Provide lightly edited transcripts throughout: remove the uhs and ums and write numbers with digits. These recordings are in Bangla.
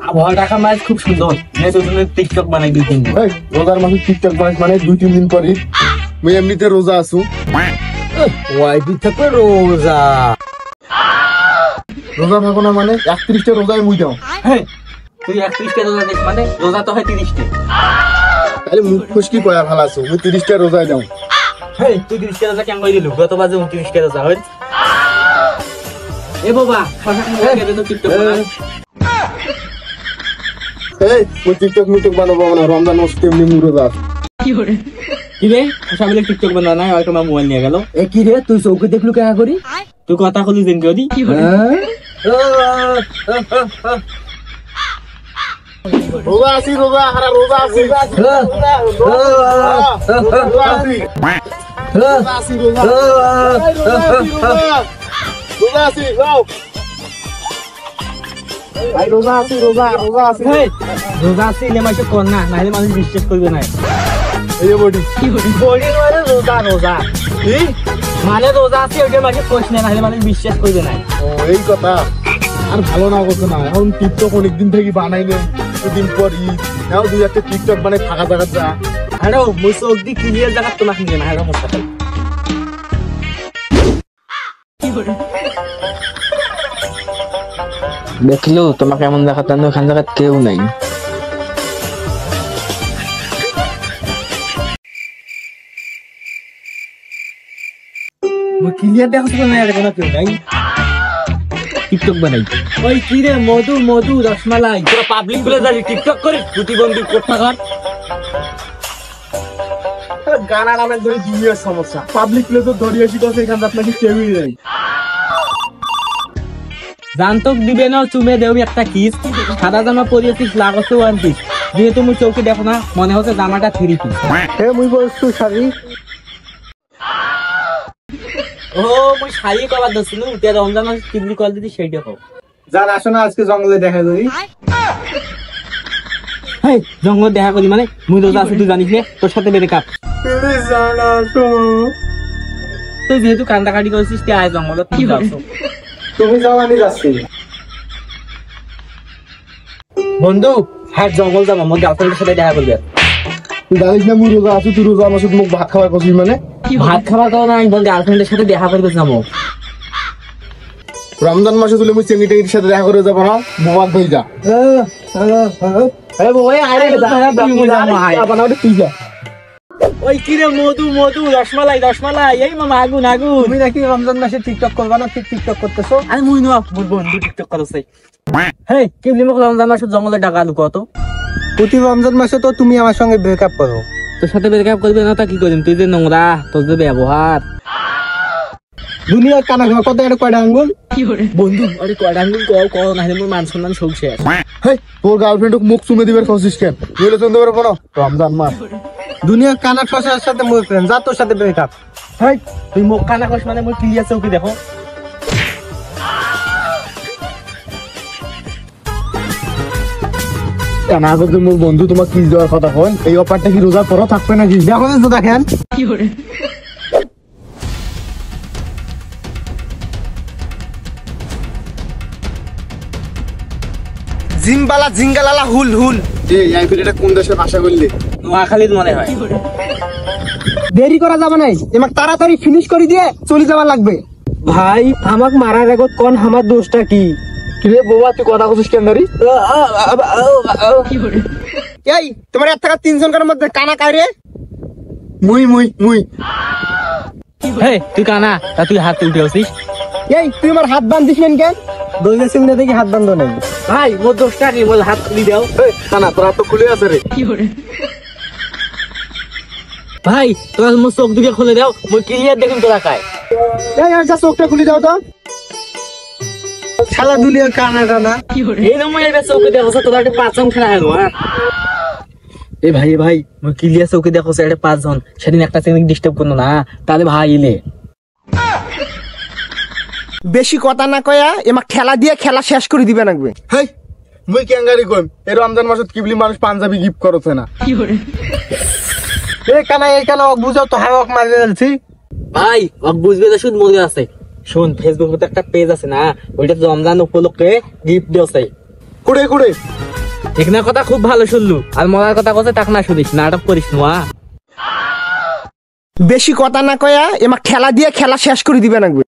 আবহাওয়া ঢাকা মাছ খুব সুন্দর টিকটক বানাই 2-3 দিন রোজার মাসে টিকটক বানাই মানে 2-3 দিন পরে মুই এমনিতে রোজা আছো ওয়াই দিতে রোজা রোজা থাকো না মানে 31টা রোজায় মুই দাও তুই 31টা রোজা দেখ মানে রোজা তো হয় 30টা তাহলে মুখ খুশকি কয়া ভালো আছো মুই 30টা রোজায় দাও তুই 30টা রোজা কেন কই দিলু গত বাজে 29টা রোজা হয় এ বাবা টিকটক বানাই মুই টিকটক মিটক বানাবো না রমজান মাস কেমনি মুই রোজা কি রে সামনে টিকটক বানা নাই আর তোমার মোবাইল নিয়ে গেল এ কি রে তুই চৌকে দেখলু কেন করি তুই কথা কলি দিন করি রোজা আছি রোজা হারা রোজা আছি রোজা আছি রোজা আছি যাও ভাই রোজা আছি রোজা আছি রোজা আছে এলে মাসে কর না নাহলে মানুষ বিশ্বাস করবে না এই বডি বডি মানে রোজা মানে রোজা আছে ওইটা মাসে কোশ না নাহলে মানুষ বিশ্বাস করবে না ও এই কথা আর ভালো না কথা না এখন টিকটক অনেকদিন থেকে বানাই নেই দুদিন পর নাও দুই একটা টিকটক বানাই ফাঁকা জায়গা যা আরে মুসো অবধি ক্লিয়ার জায়গা তোমাকে নিয়ে না এটা মোট কথা দেখলো তোমাকে এমন দেখাতে ওখান জায়গা কেউ নাই ক্লিয়ার দেখো তো না এটা কোনো কেউ নাই টিকটক বানাই ওই কি রে মধু রসমালাই পুরো পাবলিক বলে যাবি টিকটক করে প্রতিবন্ধী কোথাকার গানা নামের ধরে দুনিয়ার সমস্যা পাবলিক প্লেস তো ধরিয়ে শিখছে এখানে আপনাকে কেউই নেই জানতক দিবে না চুমে দেবি একটা কিস সাদা জামা পরিয়েছিস লাগছে 1 পিস যেহেতু তুমি চৌকি দেখো না মনে হচ্ছে জামাটা 3 পিস মুই বলছো শাড়ি ও মুই শাড়ি কবার দছিনু তে রমজান মাস কিবলি কল দিদি সেইটা কও জান আসো না আজকে জঙ্গলে দেখা করি জঙ্গল দেখা করি মানে মুই রোজা আছে তুই জানিস না তোর সাথে বেরে কাপ প্লিজ জান আসো তুই যেহেতু কান্দাকাটি করছিস তে আয় জঙ্গলত তুই যাচ্ছ তুমি যাও আমি যাচ্ছি বন্ধু হ্যাঁ জঙ্গল যাবো আমার গার্লফ্রেন্ডের সাথে দেখা করবে তুই জানিস না মুই রোজা আছি তুই রোজা আমার সাথে মুখ ভাত খাওয়ার করছিস মানে ভাত খাওয়া দাও না আমি বল গার্লফ্রেন্ডের সাথে দেখা করবে যাবো রমজান মাসে তুলে মুই চেঙ্গি টেঙ্গির সাথে দেখা করে যাবো না বোমাক হয়ে যা ওই কি রে মধু রসমালাই এই মামা আগুন তুমি নাকি রমজান মাসে টিকটক করবা না টিকটক করতেছো আমি মুই না বলবো বন্ধু টিকটক করছে হেই কেবলি মোক রমজান মাসে জঙ্গলে ডাকা লুকো তো প্রতি রমজান মাসে তো তুমি আমার সঙ্গে ব্রেকআপ করো তোর সাথে ব্রেকআপ করবে না তা কি করিম তুই যে নোংরা তোর যে ব্যবহার দুনিয়ার কানা কত একটা কয়টা আঙ্গুল বন্ধু আরে কয়টা আঙ্গুল কও নাহলে মোর মান সম্মান সব শেষ তোর গার্লফ্রেন্ড মুখ চুমে দিবার করছিস কেন বুঝলে শুনতে পারবো না রমজান মাস দুনিয়ার কানা শশার সাথে মোর ফ্রেন্ড যা তোর সাথে ব্রেকআপ তুই মুখ কানা কস মানে মোর ক্লিয়ার চৌকি দেখো না যদি মোর বন্ধু তোমার কিস দেওয়ার কথা হয় এই অফারটা কি রোজা করো থাকবে নাকি দেখো তো দেখেন জিমবালা জিঙ্গালালা হুল হুল এই ভিডিওটা কোন দেশের ভাষা বললি নোয়াখালীর মনে হয় দেরি করা যাবে নাই এমাক তাড়াতাড়ি ফিনিশ করে দিয়ে চলে যাওয়া লাগবে ভাই আমাক মারার আগত কোন আমার দোষটা কি কিরে বাবা তুই কথা বলছিস কেন ধরি এই তোমার এক টাকা 3 জনের মধ্যে কানা কারে মুই তুই কানা তা তুই হাত উঠে আসিস এই তুই আমার হাত বান্ধিস কেন দইলে সিংনে দেখি হাত বান্ধ নাই ভাই মোর দোষটা কি বল হাত খুলি দাও না তোর হাত তো খুলে আছে রে ভাই তোর মোর চোখ দুটো খুলে দাও মোর ক্লিয়ার দেখুন তোরা কায় এই আর যা চোখটা খুলে দাও তো শালা দুনিয়ার কানা কানা এই নময় এর চোখে দেখো তোরা একটা পাঁচজন খেলা হলো এ ভাই মোর ক্লিয়ার চোখে দেখো এটা 5 জন সেদিন একটা সেকেন্ড ডিস্টার্ব করনো না তাহলে ভাই এলে বেশি কথা না কয়া এমা খেলা দিয়ে খেলা শেষ করে দিবে লাগবে হেই মুই ক্যাঙ্গারি কইম এই রমজান মাসত কিবলি মানুষ পাঞ্জাবি গিফট করছে না এই কানা ওক বুঝাও তো হাওয়াক মারি দিলছি ভাই ওক বুঝবে না শুধু মনে আছে শোন ফেসবুকে একটা পেজ আছে না ওইটা রমজান উপলক্ষে গিফট দিয়েছে কুড়ে কুড়ে এখানে কথা খুব ভালো শুনলু আর মজার কথা কথা তাক না শুনিস নাটক করিস না বেশি কথা না কয়া এমা খেলা দিয়ে খেলা শেষ করে দিবে নাকবে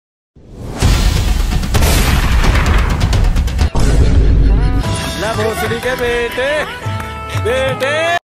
भोसड़ी के बेटे बेटे